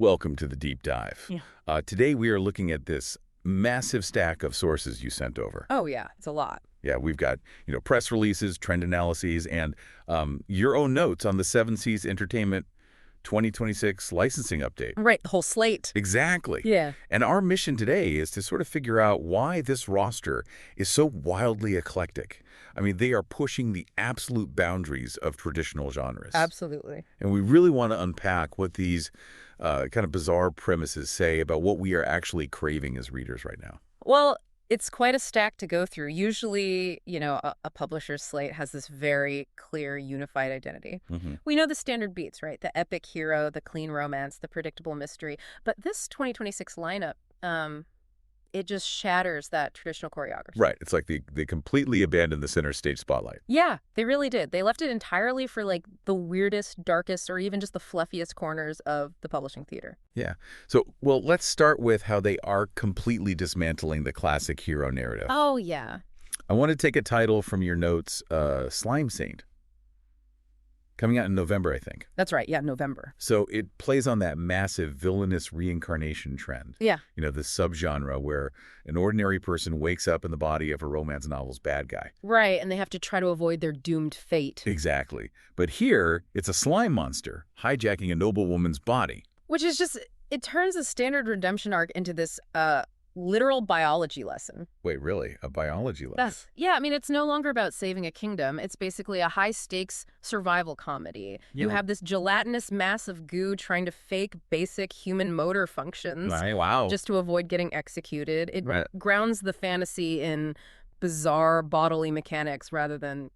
Welcome to the deep dive. Yeah. Today we are looking at this massive stack of sources you sent over. Oh, yeah. It's a lot. Yeah, we've got, press releases, trend analyses, and your own notes on the Seven Seas Entertainment 2026 licensing update. Right. The whole slate. Exactly. Yeah. And our mission today is to sort of figure out why this roster is so wildly eclectic. I mean, they are pushing the absolute boundaries of traditional genres. Absolutely. And we really want to unpack what these kind of bizarre premises say about what we are actually craving as readers right now. Well, it's quite a stack to go through. Usually, a publisher's slate has this very clear, unified identity. Mm-hmm. We know the standard beats, right? The epic hero, the clean romance, the predictable mystery. But this 2026 lineup, it just shatters that traditional choreography. Right. It's like they completely abandoned the center stage spotlight. Yeah, they really did. They left it entirely for like the weirdest, darkest, or even just the fluffiest corners of the publishing theater. Yeah. So, well, let's start with how they are completely dismantling the classic hero narrative. Oh, yeah. I want to take a title from your notes, Slime Saint. Coming out in November, I think. That's right. Yeah, November. So it plays on that massive villainous reincarnation trend. Yeah. The subgenre where an ordinary person wakes up in the body of a romance novel's bad guy. Right, and they have to try to avoid their doomed fate. Exactly. But here, it's a slime monster hijacking a noble woman's body. Which is just, it turns a standard redemption arc into this literal biology lesson. Wait, really? A biology lesson? Yeah, I mean, it's no longer about saving a kingdom. It's basically a high-stakes survival comedy. Yeah. You have this gelatinous mass of goo trying to fake basic human motor functions Wow. just to avoid getting executed. It Right. grounds the fantasy in bizarre bodily mechanics rather than,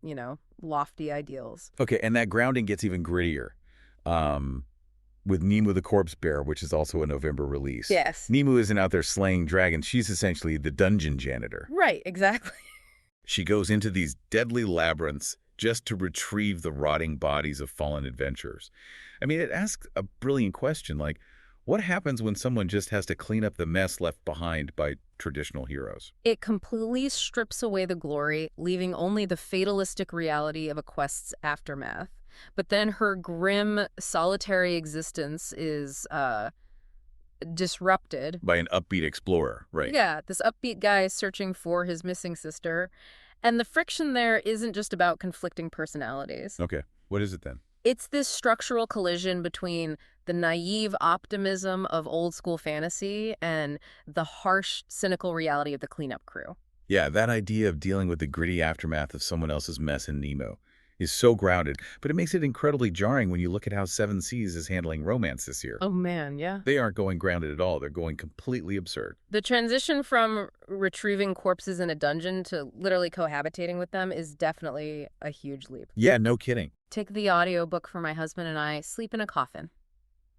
lofty ideals. Okay, and that grounding gets even grittier. With Nemu the Corpse Bear, which is also a November release. Yes. Nemu isn't out there slaying dragons. She's essentially the dungeon janitor. Right, exactly. She goes into these deadly labyrinths just to retrieve the rotting bodies of fallen adventurers. I mean, it asks a brilliant question, like, what happens when someone just has to clean up the mess left behind by traditional heroes? It completely strips away the glory, leaving only the fatalistic reality of a quest's aftermath. But then her grim, solitary existence is disrupted. By an upbeat explorer, right? Yeah, this upbeat guy searching for his missing sister. And the friction there isn't just about conflicting personalities. Okay, what is it then? It's this structural collision between the naive optimism of old-school fantasy and the harsh, cynical reality of the cleanup crew. Yeah, that idea of dealing with the gritty aftermath of someone else's mess in Nemo is so grounded, but it makes it incredibly jarring when you look at how Seven Seas is handling romance this year. Oh, man, yeah. They aren't going grounded at all. They're going completely absurd. The transition from retrieving corpses in a dungeon to literally cohabitating with them is definitely a huge leap. Yeah, no kidding. Take the audiobook for my husband and I, Sleep in a Coffin.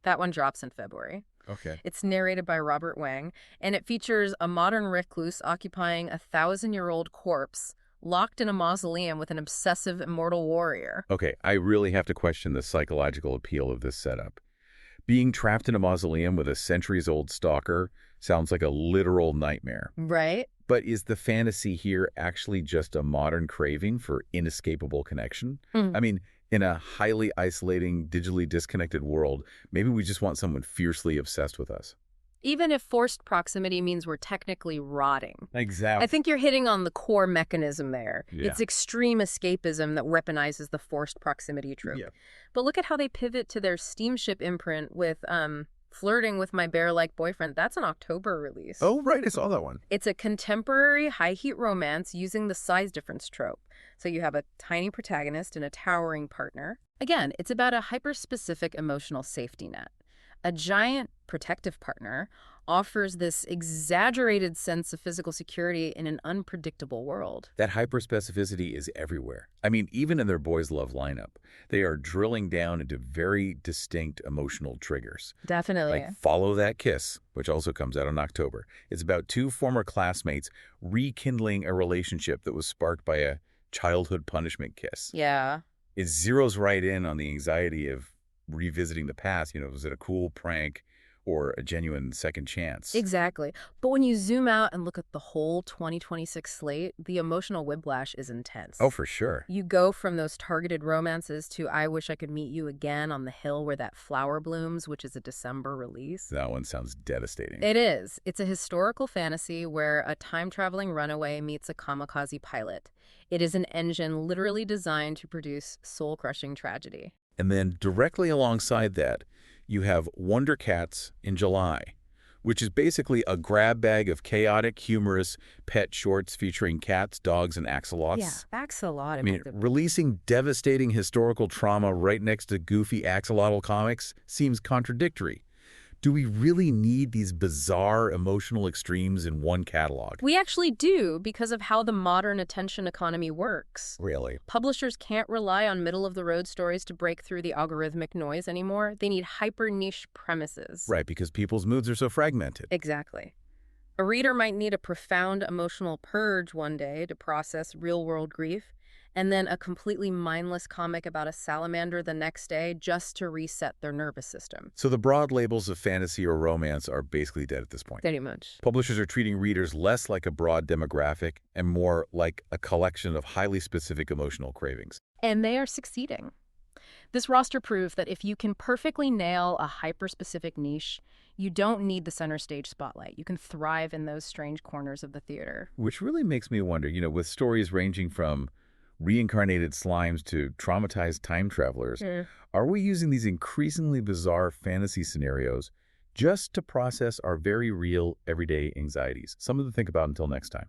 That one drops in February. Okay. It's narrated by Robert Wang, and it features a modern recluse occupying a 1,000-year-old corpse locked in a mausoleum with an obsessive immortal warrior. Okay, I really have to question the psychological appeal of this setup. Being trapped in a mausoleum with a centuries-old stalker sounds like a literal nightmare. Right? But is the fantasy here actually just a modern craving for inescapable connection? I mean, in a highly isolating, digitally disconnected world, maybe we just want someone fiercely obsessed with us. Even if forced proximity means we're technically rotting. Exactly. I think you're hitting on the core mechanism there. Yeah. It's extreme escapism that weaponizes the forced proximity trope. Yeah. But look at how they pivot to their steamship imprint with Flirting with My Bear-Like Boyfriend. That's an October release. Oh, right. I saw that one. It's a contemporary high-heat romance using the size difference trope. So you have a tiny protagonist and a towering partner. Again, it's about a hyper-specific emotional safety net. A giant protective partner offers this exaggerated sense of physical security in an unpredictable world. That hyperspecificity is everywhere. I mean, even in their boys' love lineup, they are drilling down into very distinct emotional triggers. Definitely. Like Follow That Kiss, which also comes out in October. It's about two former classmates rekindling a relationship that was sparked by a childhood punishment kiss. Yeah. It zeroes right in on the anxiety of revisiting the past. Was it a cool prank or a genuine second chance. Exactly. But when you zoom out and look at the whole 2026 slate, the emotional whiplash is Oh, intense. for sure. You go from those targeted romances to I Wish I Could Meet You Again on the Hill Where That Flower Blooms, which is a December release. That one sounds devastating. It is. It's a historical fantasy where a time-traveling runaway meets a kamikaze pilot. It is an engine literally designed to produce soul-crushing tragedy. And then directly alongside that, you have Wonder Cats in July, which is basically a grab bag of chaotic, humorous pet shorts featuring cats, dogs, and axolotls. Yeah, axolotl. I mean, releasing devastating historical trauma right next to goofy axolotl comics seems contradictory. Do we really need these bizarre emotional extremes in one catalog? We actually do because of how the modern attention economy works. Really? Publishers can't rely on middle-of-the-road stories to break through the algorithmic noise anymore. They need hyper-niche premises. Right, because people's moods are so fragmented. Exactly. A reader might need a profound emotional purge one day to process real-world grief, and then a completely mindless comic about a salamander the next day just to reset their nervous system. So the broad labels of fantasy or romance are basically dead at this point. Pretty much. Publishers are treating readers less like a broad demographic and more like a collection of highly specific emotional cravings. And they are succeeding. This roster proves that if you can perfectly nail a hyper-specific niche, you don't need the center stage spotlight. You can thrive in those strange corners of the theater. Which really makes me wonder, with stories ranging from reincarnated slimes to traumatized time travelers, are we using these increasingly bizarre fantasy scenarios just to process our very real, everyday anxieties? Something to think about until next time.